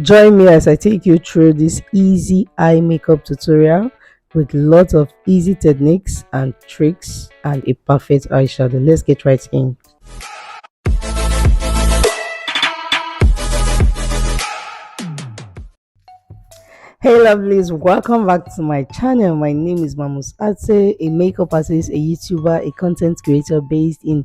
Join me as I take you through this easy eye makeup tutorial with lots of easy techniques and tricks and a perfect eyeshadow. Let's get right in. Hey lovelies, welcome back to my channel. My name is Mamus Ate, a makeup artist, a YouTuber, a content creator based in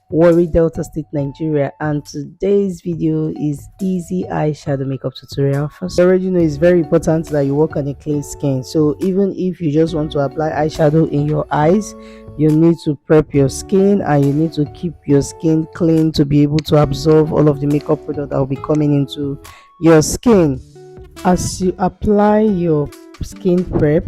Warri, Delta State, Nigeria, and today's video is easy eyeshadow makeup tutorial. First, you already know it's very important that you work on a clean skin, so even if you just want to apply eyeshadow in your eyes, you need to prep your skin and you need to keep your skin clean to be able to absorb all of the makeup product that will be coming into your skin. As you apply your skin prep,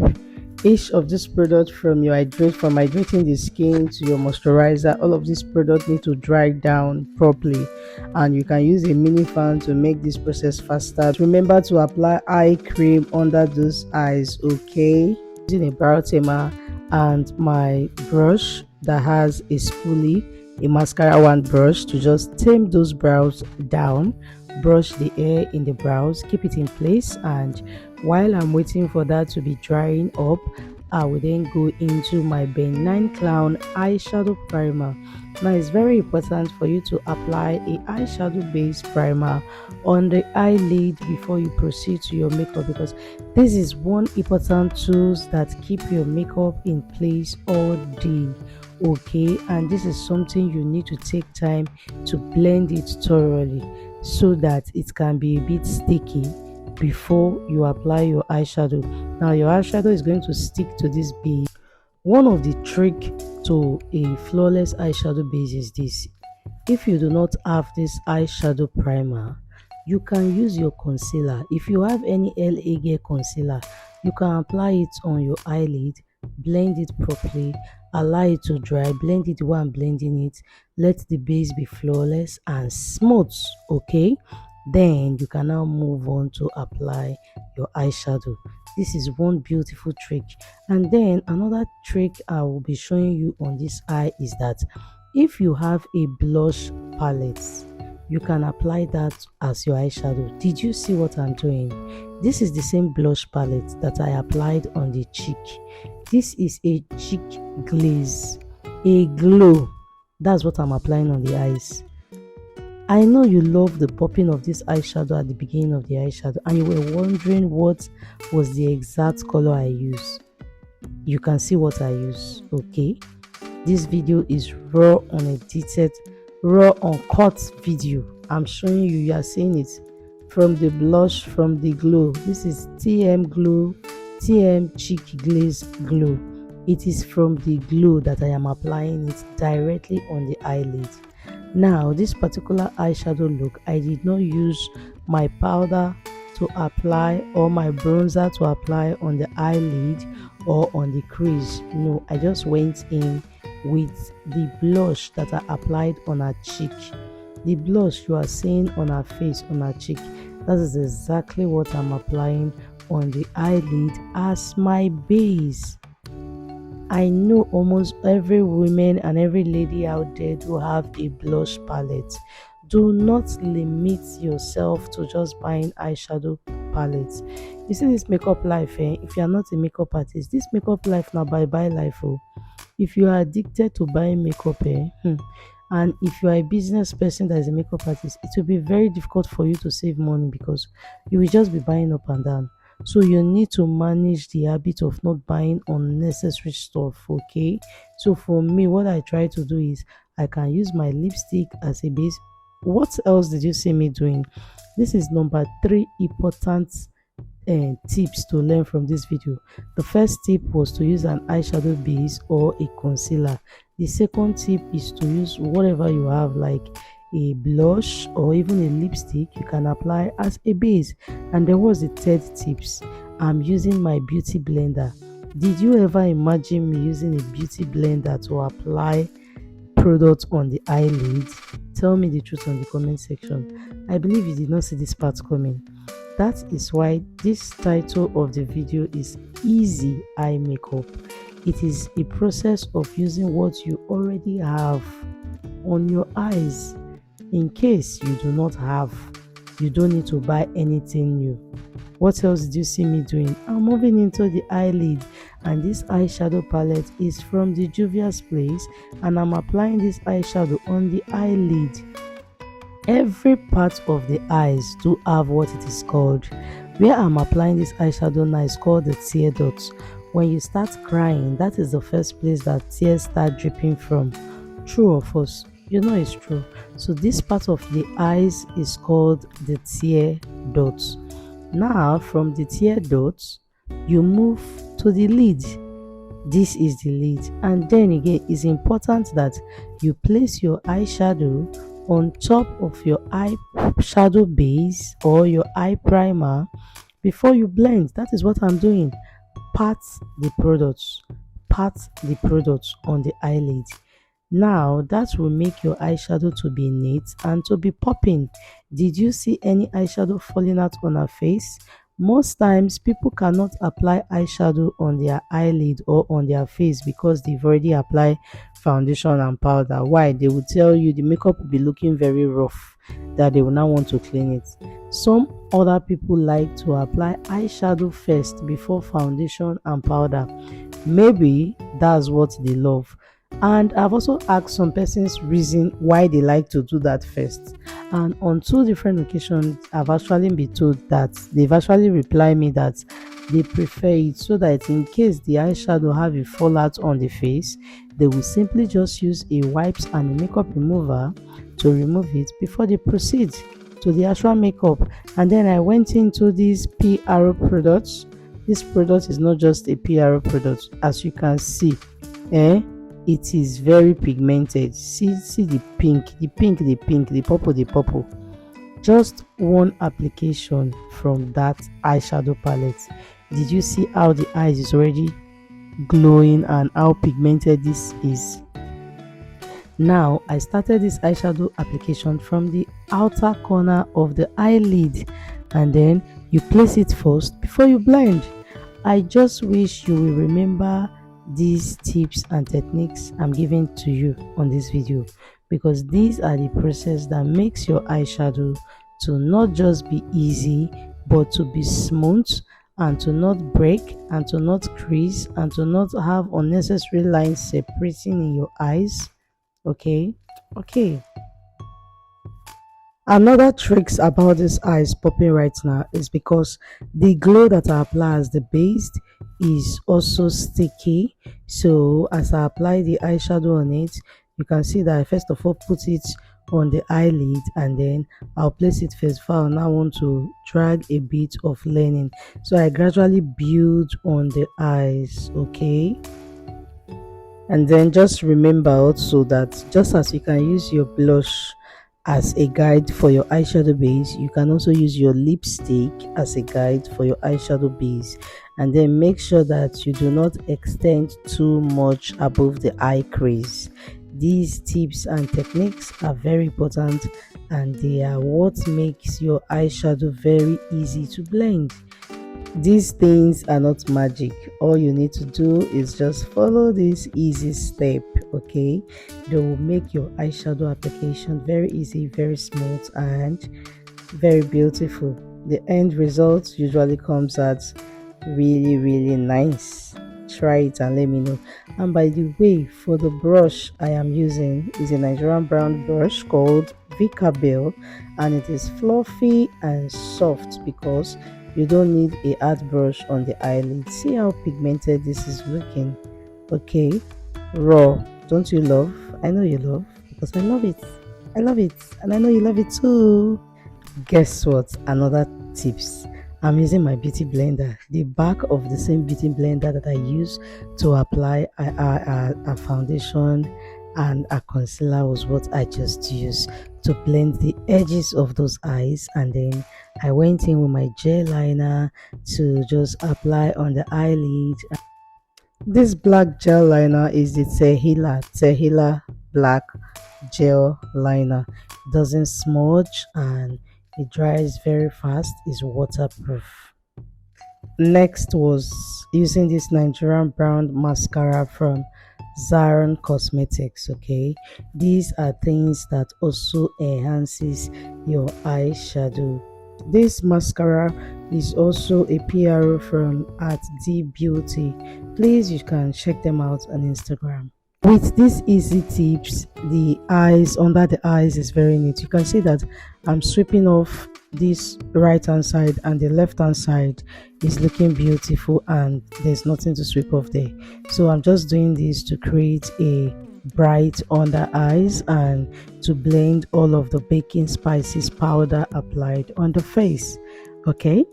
each of this product from hydrating the skin to your moisturizer, all of this product need to dry down properly, and you can use a mini fan to make this process faster. Remember to apply eye cream under those eyes, okay? Using a brow tamer and my brush that has a spoolie, a mascara wand brush, to just tame those brows down, brush the air in the brows, keep it in place, and while I'm waiting for that to be drying up, I will then go into my benign clown eyeshadow primer. Now it's very important for you to apply a eyeshadow based primer on the eyelid before you proceed to your makeup, because this is one important tools that keep your makeup in place all day, okay? And this is something you need to take time to blend it thoroughly so that it can be a bit sticky before you apply your eyeshadow. Now your eyeshadow is going to stick to this base. One of the trick to a flawless eyeshadow base is this: if you do not have this eyeshadow primer, you can use your concealer. If you have any LA Gear concealer, you can apply it on your eyelid, blend it properly, allow it to dry, blend it while I'm blending it, let the base be flawless and smooth, okay? Then you can now move on to apply your eyeshadow. This is one beautiful trick. And then another trick I will be showing you on this eye is that if you have a blush palette, you can apply that as your eyeshadow. Did you see what I'm doing? This is the same blush palette that I applied on the cheek. This is a cheek glaze, a glow. That's what I'm applying on the eyes. I know you love the popping of this eyeshadow at the beginning of the eyeshadow, and you were wondering what was the exact color I use. You can see what I use, okay? This video is raw, unedited, raw, uncut video. I'm showing you, you are seeing it from the blush, from the glow. This is TM Glow, TM Cheek Glaze Glow. It is from the glow that I am applying it directly on the eyelid. Now this particular eyeshadow look, I did not use my powder to apply or my bronzer to apply on the eyelid or on the crease. No, I just went in with the blush that I applied on her cheek. The blush you are seeing on her face, on her cheek, that is exactly what I'm applying on the eyelid as my base. I know almost every woman and every lady out there do have a blush palette. Do not limit yourself to just buying eyeshadow palettes. You see this makeup life, if you are not a makeup artist, this makeup life now bye life. Oh. If you are addicted to buying makeup, and if you are a business person that is a makeup artist, it will be very difficult for you to save money because you will just be buying up and down. So you need to manage the habit of not buying unnecessary stuff, okay? So for me, what I try to do is I can use my lipstick as a base. What else did you see me doing? This is number 3 important tips to learn from this video. The first tip was to use an eyeshadow base or a concealer. The second tip is to use whatever you have, like a blush or even a lipstick, you can apply as a base. And there was the third tips. I'm using my beauty blender. Did you ever imagine me using a beauty blender to apply product on the eyelid? Tell me the truth on the comment section. I believe you did not see this part coming. That is why this title of the video is easy eye makeup. It is a process of using what you already have on your eyes in case you do not have You don't need to buy anything new. What else did you see me doing? I'm moving into the eyelid, and this eyeshadow palette is from the Juvia's Place, and I'm applying this eyeshadow on the eyelid. Every part of the eyes do have what it is called. Where I'm applying this eyeshadow now is called the tear dots. When you start crying, that is the first place that tears start dripping from. True or false? You know it's true. So this part of the eyes is called the tear dots. Now from the tear dots, you move to the lid. This is the lid, and then again it's important that you place your eyeshadow on top of your eyeshadow base or your eye primer before you blend. That is what I'm doing. Pat the products, pat the products on the eyelid. Now that will make your eyeshadow to be neat and to be popping. Did you see any eyeshadow falling out on her face? Most times people cannot apply eyeshadow on their eyelid or on their face because they've already applied foundation and powder. Why? They will tell you the makeup will be looking very rough, that they will not want to clean it. Some other people like to apply eyeshadow first before foundation and powder. Maybe that's what they love. And I've also asked some persons reason why they like to do that first, and on two different occasions I've actually been told that they've actually replied me that they prefer it so that in case the eyeshadow have a fallout on the face, they will simply just use a wipes and a makeup remover to remove it before they proceed to the actual makeup. And then I went into these PRO products. This product is not just a PRO product, as you can see. It is very pigmented. See the pink, the pink, the pink, the purple, the purple. Just one application from that eyeshadow palette. Did you see how the eyes is already glowing and how pigmented this is? Now I started this eyeshadow application from the outer corner of the eyelid, and then you place it first before you blend. I just wish you will remember these tips and techniques I'm giving to you on this video, because these are the process that makes your eyeshadow to not just be easy but to be smooth, and to not break, and to not crease, and to not have unnecessary lines separating in your eyes. Okay. Another tricks about this eyes popping right now is because the glow that I apply as the base is also sticky. So as I apply the eyeshadow on it, you can see that I first of all put it on the eyelid, and then I'll place it first. If I now want to drag a bit of lining, so I gradually build on the eyes. Okay. And then just remember also that just as you can use your blush as a guide for your eyeshadow base, you can also use your lipstick as a guide for your eyeshadow base. And then make sure that you do not extend too much above the eye crease. These tips and techniques are very important, and they are what makes your eyeshadow very easy to blend. These things are not magic. All you need to do is just follow this easy step. Okay, they will make your eyeshadow application very easy, very smooth, and very beautiful. The end result usually comes out really nice. Try it and let me know. And by the way, for the brush I am using is a Nigerian brown brush called Vicabel, and it is fluffy and soft because you don't need a hard brush on the eyelid. See how pigmented this is looking. Okay, raw. Don't you love? I know you love, because I love it. I love it, and I know you love it too. Guess what? Another tips. I'm using my beauty blender, the back of the same beauty blender that I use to apply a foundation and a concealer was what I just used to blend the edges of those eyes. And then I went in with my gel liner to just apply on the eyelid. This black gel liner is the Tehila black gel liner. It doesn't smudge and it dries very fast. It's waterproof. Next was using this Nigerian brown mascara from Zaron Cosmetics. Okay, these are things that also enhances your eyeshadow. This mascara is also a PR from at D Beauty. Please, you can check them out on Instagram. With these easy tips, the eyes under the eyes is very neat. You can see that I'm sweeping off this right hand side, and the left hand side is looking beautiful and there's nothing to sweep off there. So I'm just doing this to create a bright under eyes and to blend all of the baking spices powder applied on the face. Okay,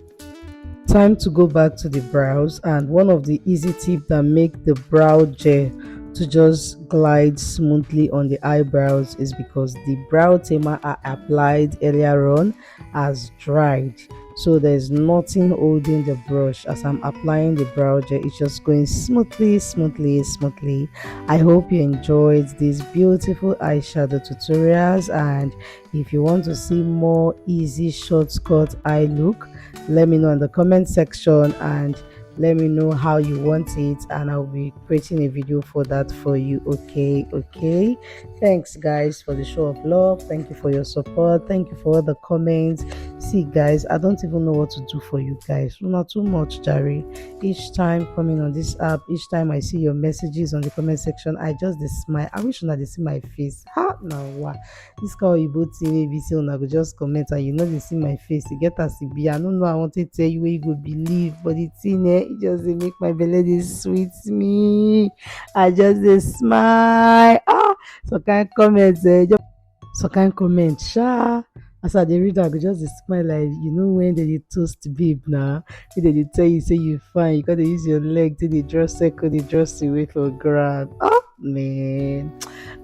time to go back to the brows, and one of the easy tips that make the brow gel to just glide smoothly on the eyebrows is because the brow tamer I applied earlier on has dried, so there's nothing holding the brush. As I'm applying the brow gel, it's just going smoothly. I hope you enjoyed these beautiful eyeshadow tutorials, and if you want to see more easy shortcut eye look, let me know in the comment section and let me know how you want it, and I'll be creating a video for that for you. Okay, thanks guys for the show of love. Thank you for your support. Thank you for all the comments. See guys, I don't even know what to do for you guys. Not too much, Jerry. Each time coming on this app, each time I see your messages on the comment section, I just smile. I wish una they see my face. Ha now what this call you both see maybe say una go just comment and you know they see my face. You get as it be. I don't know, I want to tell you where you go believe, but it's in it just dey make my belly dey sweet me. I just dey smile. Some kind comment just some kind comment sha. As I dey read am, I go just dey smile, like you know when they dey toast babe na, when they dey tell you say you fine, you gotta use your leg till dey draw circle, dey draw away for ground. Man,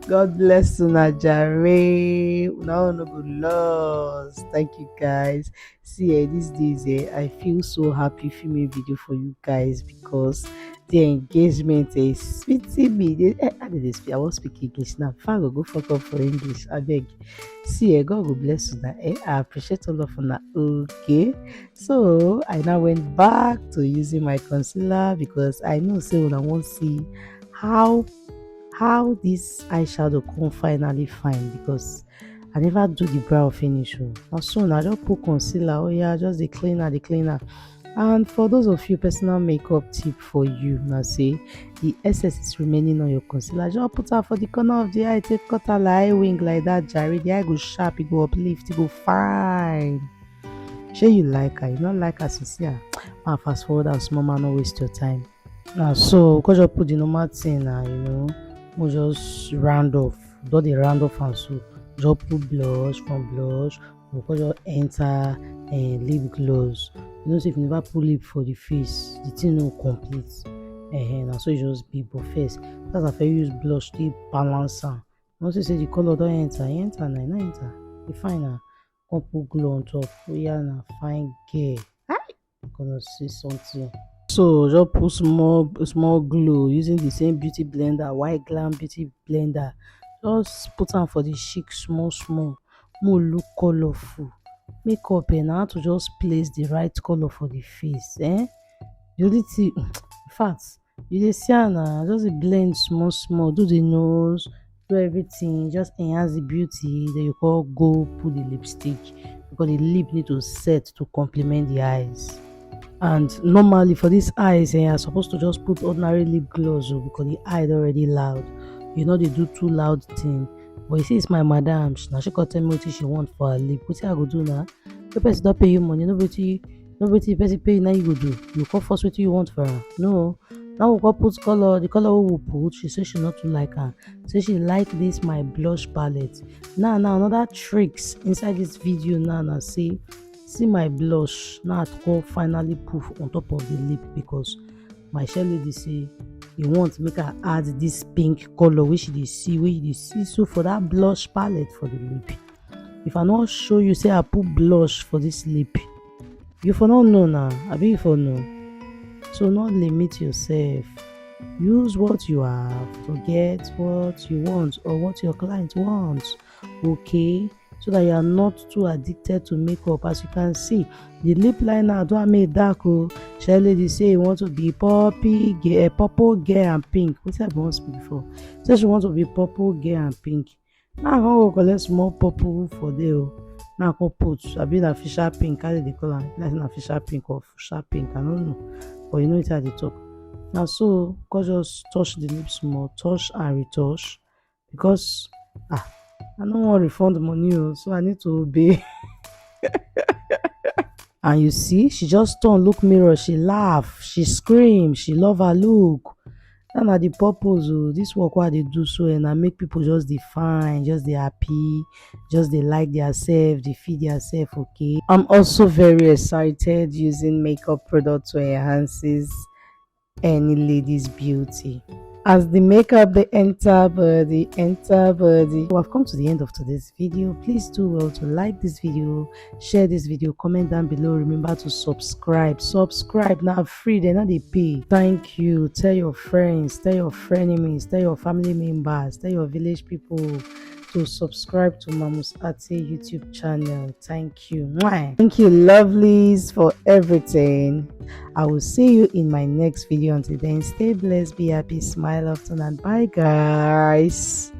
God bless una jare. Una no go lost. Thank you guys. See, these days, I feel so happy filming video for you guys because the engagement is sweeting me. How did they speak? I won't speak English now. If I go fuck up for English, I beg. See, God will bless you. I appreciate all of you. Okay, so I now went back to using my concealer because I know say when I want to see how this eyeshadow come finally fine, because I never do the brow finish. Now soon I just put concealer. Oh yeah, just the cleaner. And for those of you, personal makeup tip for you now, say the excess is remaining on your concealer, just put her for the corner of the eye, take cut her like eye wing like that, Jerry. The eye go sharp, it go uplift, it go fine. Sure you like her, you not like her, sincere. Fast forward and small man, not waste your time. Now so because you put the normal thing now, we'll just round off, do the round off, and so just put blush. From blush we'll just enter lip gloss. You know, so if you never put lip for the face, the thing no complete. And so you just be but first that's after you use blush to balance am. Once you say the color don't enter, now not enter, you fine now. Come put glow on top. Oh yeah, now fine girl. I'm gonna see something. So just put small glow using the same beauty blender, white glam beauty blender. Just put am for the cheek small, more look colorful. Makeup na to just place the right color for the face. The only thing, in fact, you dey see am na, just dey blend small, do the nose, do everything, just enhance the beauty. Then you go put the lipstick, because the lip need to set to complement the eyes. And normally for these eyes, you're supposed to just put ordinary lip gloss because the eye already loud. You know they do too loud thing. But you see, it's my madam. Now she can tell me what she want for her lip. What I go do now? The person don't pay you money. Nobody person pay you, now you go do. You come first what you want for her. No. Now we go put color. The color we will put. She says she not too like her. Say she like this my blush palette. Now another tricks inside this video. Now see my blush. Now I go finally poof on top of the lip, because my shell lady say you want to make her add this pink color which you see, so for that blush palette for the lip, if I not show you say I put blush for this lip, you for not know now. I be for know. So not limit yourself. Use what you have to get what you want or what your client wants. Okay, so that you are not too addicted to makeup. As you can see, the lip liner don't make dark. Oh, shey lady say you want to be purple girl and pink. Wetin I bin wan speak before? Say she want to be purple girl and pink. Now I come go collect small purple for there. Oh, now I come put abi na fisher pink, how dey call am? Like na fisher pink or fuchsia pink, I no know, but you know wetin I dey talk. Na so come just touch the lips small, touch and retouch, because I no wan refund money o, so I need to obey. And you see, she just turn look mirror, she laugh, she scream, she love her look. Dat na the purpose o. Dis work wey I dey do so na make people just dey fine, just dey happy, just dey like theirself, dey feel theirself okay. I'm also very excited using makeup product to enhances any lady's beauty. As the makeup dey enter body. So I've come to the end of today's video. Please do well to like this video, share this video, comment down below. Remember to subscribe na free, they no dey pay. Thank you. Tell your friends, tell your frenemies, tell your family members, tell your village people to subscribe to Mamus Ate YouTube channel. Thank you. Mwah. Thank you, lovelies, for everything. I will see you in my next video. Until then, stay blessed, be happy, smile often, and bye, guys.